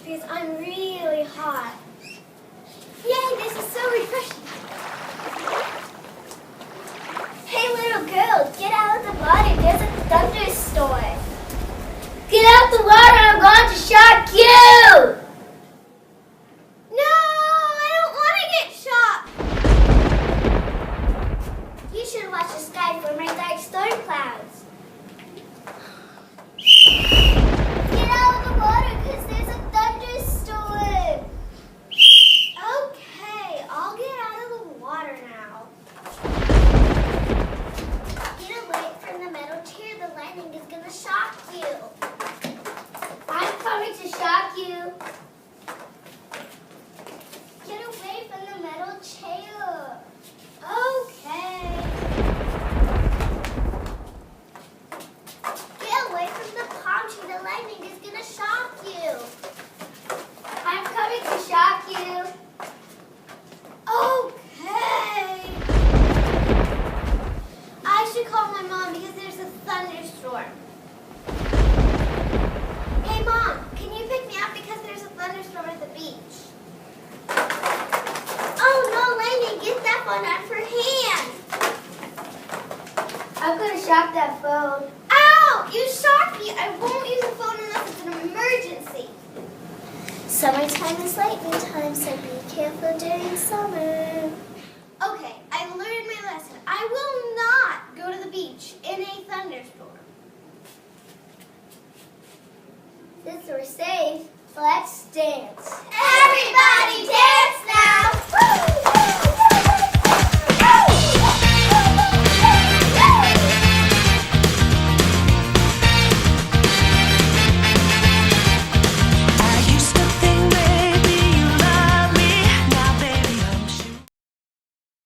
because I'm really hot. Yay, this is so refreshing. Hey, little girl, get out of the water. There's a thunderstorm. Get out the water, I'm going to shock you. No, I don't want to get shocked. You should watch the sky for my dark storm clouds. Get out of the water because there's a thunderstorm. Okay, I'll get out of the water now. Get away from the metal chair. The lightning is going to shock you. I'm coming to shock you. Get away from the metal chair. Okay. Get away from the palm tree. The lightning is going to shock you. I'm coming to shock you. Okay. I should call my mom because there's a thunderstorm. Hey, Mom, can you pick me up because there's a thunderstorm at the beach? Oh, no, Landon, get that phone out of her hand. I'm going to shock that phone. Ow! You shocked me. I won't use the phone unless it's an emergency. Summertime is lightning time, so be careful during summer. Okay, I've learned my lesson. I will not go to the beach in a thunderstorm. Since we're safe, let's dance. Everybody dance